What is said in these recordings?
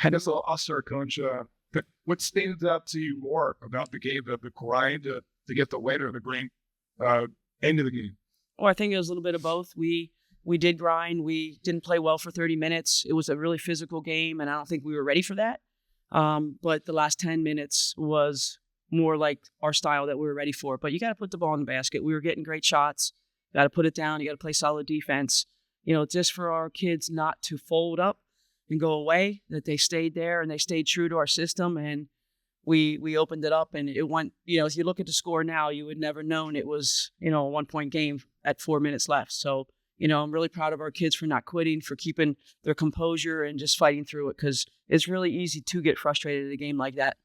And as an Hofstra coach, what stands out to you more about the game, the grind to get the win or the green end of the game? Well, I think it was a little bit of both. We did grind. We didn't play well for 30 minutes. It was a really physical game, and I don't think we were ready for that. But the last 10 minutes was more like our style that we were ready for. But you got to put the ball in the basket. We were getting great shots. Got to put it down. You got to play solid defense. Just for our kids not to fold up and go away, that they stayed there and they stayed true to our system. And we opened it up, and it went, if you look at the score now, you would never known it was, a 1-point game at 4 minutes left. So, I'm really proud of our kids for not quitting, for keeping their composure and just fighting through it, because it's really easy to get frustrated at a game like that.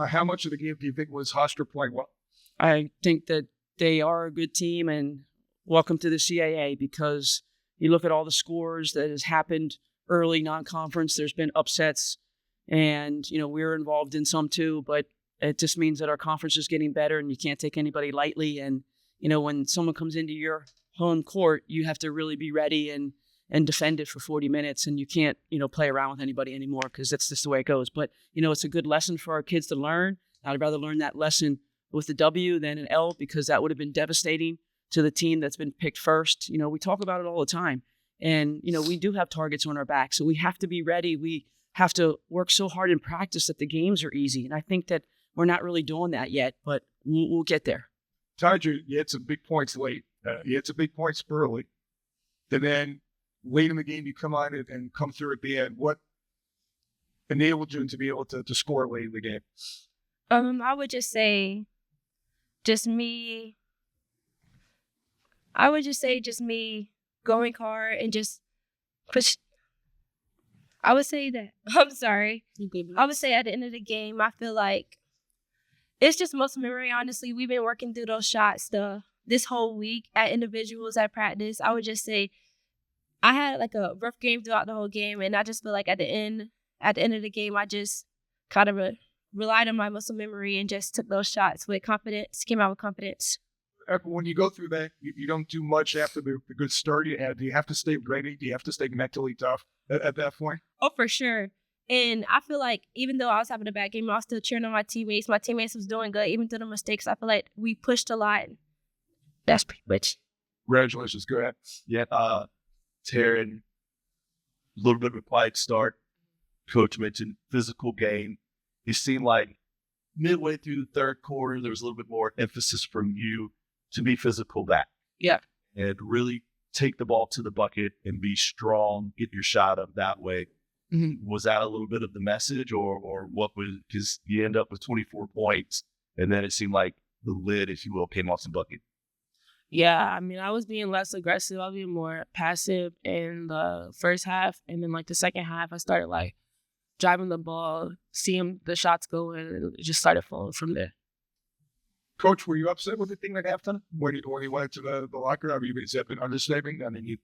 How much of the game do you think was Hofstra playing well? I think that they are a good team, and welcome to the CAA, because you look at all the scores that has happened early non-conference. There's been upsets, and, we're involved in some too, but it just means that our conference is getting better, and you can't take anybody lightly. And, when someone comes into your home court, you have to really be ready and defend it for 40 minutes. And you can't, play around with anybody anymore, because that's just the way it goes. But, it's a good lesson for our kids to learn. I'd rather learn that lesson with a W than an L, because that would have been devastating to the team that's been picked first. We talk about it all the time. And, we do have targets on our back. So we have to be ready. We have to work so hard in practice that the games are easy. And I think that we're not really doing that yet, but we'll get there. Todd, you had some big points late. You had some big points early. And then late in the game, you come on and come through at the end. What enabled you to be able to score late in the game? I would just say just me. I would just say just me going hard and just push. I would say that. I'm sorry. I would say at the end of the game, I feel like it's just muscle memory, honestly. We've been working through those shots this whole week at individuals at practice. I would just say I had like a rough game throughout the whole game, and I just feel like at the end of the game, I just kind of relied on my muscle memory and just took those shots with confidence, came out with confidence. When you go through that, you don't do much after the good start you had. Do you have to stay ready? Do you have to stay mentally tough at that point? Oh, for sure. And I feel like even though I was having a bad game, I was still cheering on my teammates. My teammates was doing good, even through the mistakes. I feel like we pushed a lot. That's pretty much. Congratulations. Go ahead. Yeah, Taryn, a little bit of a quiet start. Coach mentioned physical game. It seemed like midway through the third quarter, there was a little bit more emphasis from you to be physical back. Yeah. And really take the ball to the bucket and be strong, get your shot up that way. Mm-hmm. Was that a little bit of the message or what was, because you end up with 24 points and then it seemed like the lid, if you will, came off the bucket? Yeah, I mean, I was being less aggressive. I was being more passive in the first half. And then, the second half, I started, driving the ball, seeing the shots go in, and it just started flowing from there. Coach, were you upset with the thing that happened when you went to the locker room? Is that an understatement? I mean,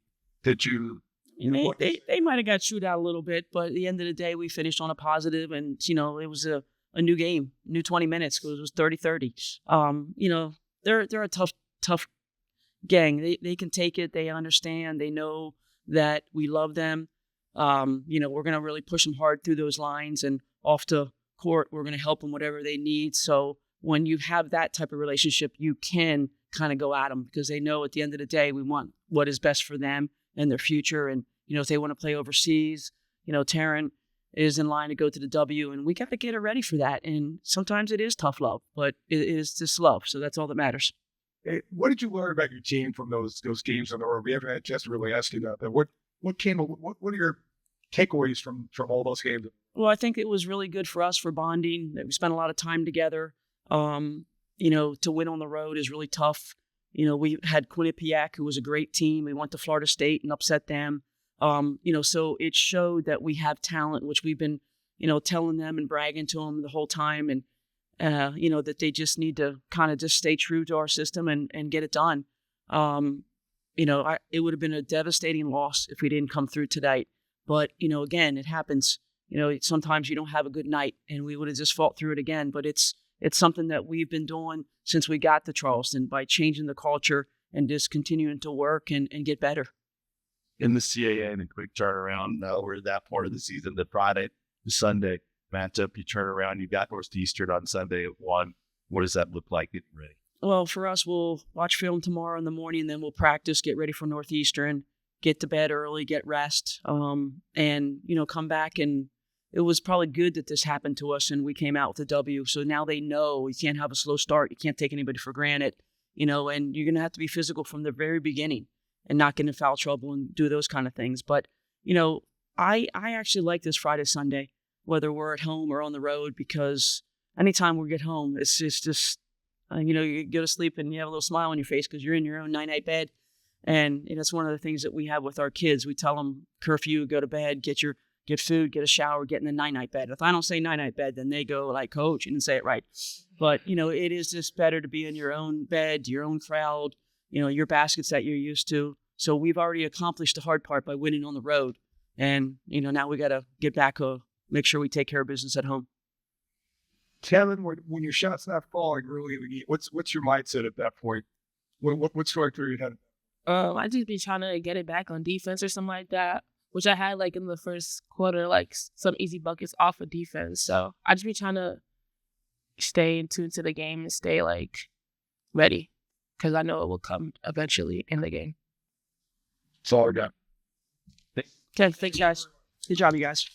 they might have got chewed out a little bit, but at the end of the day, we finished on a positive, and, it was a new game, new 20 minutes, because it was 30-30. They're a tough gang. They can take it. They understand. They know that we love them. We're going to really push them hard through those lines, and off to court, we're going to help them whatever they need. So when you have that type of relationship, you can kind of go at them, because they know at the end of the day, we want what is best for them and their future. And, if they want to play overseas, Taryn is in line to go to the W, and we got to get her ready for that. And sometimes it is tough love, but it is just love. So that's all that matters. Hey, what did you learn about your team from those games on the road? We haven't had a chance to really ask you about that. What are your takeaways from all those games? Well, I think it was really good for us for bonding. We spent a lot of time together. To win on the road is really tough. We had Quinnipiac, who was a great team. We went to Florida State and upset them. So it showed that we have talent, which we've been, telling them and bragging to them the whole time. And, that they just need to kind of just stay true to our system and get it done. It would have been a devastating loss if we didn't come through tonight. But, again, it happens. Sometimes you don't have a good night, and we would have just fought through it again. But it's something that we've been doing since we got to Charleston, by changing the culture and just continuing to work and get better. In the CAA and a quick turnaround, we're at that part of the season that Friday, the Sunday matchup. You turn around, you got Northeastern on Sunday at 1. What does that look like getting ready? Well, for us, we'll watch film tomorrow in the morning, and then we'll practice, get ready for Northeastern, get to bed early, get rest, and, come back. And it was probably good that this happened to us and we came out with a W. So now they know you can't have a slow start. You can't take anybody for granted, and you're going to have to be physical from the very beginning and not get in foul trouble and do those kind of things. But, I actually like this Friday, Sunday, whether we're at home or on the road, because anytime we get home, it's just, you go to sleep and you have a little smile on your face because you're in your own night bed. And that's one of the things that we have with our kids. We tell them curfew, go to bed, get food, get a shower, get in the night bed. If I don't say night bed, then they go like, Coach, you didn't say it right. But, it is just better to be in your own bed, your own crowd, your baskets that you're used to. So we've already accomplished the hard part by winning on the road. And, now we got to get back, make sure we take care of business at home. Kevin, when your shot's not falling early in the game, what's your mindset at that point? What's going through your head? I just be trying to get it back on defense or something like that, which I had like in the first quarter, like some easy buckets off of defense. So I just be trying to stay in tune to the game and stay like ready, because I know it will come eventually in the game. That's all I got. Okay, thanks, guys. Good job, you guys.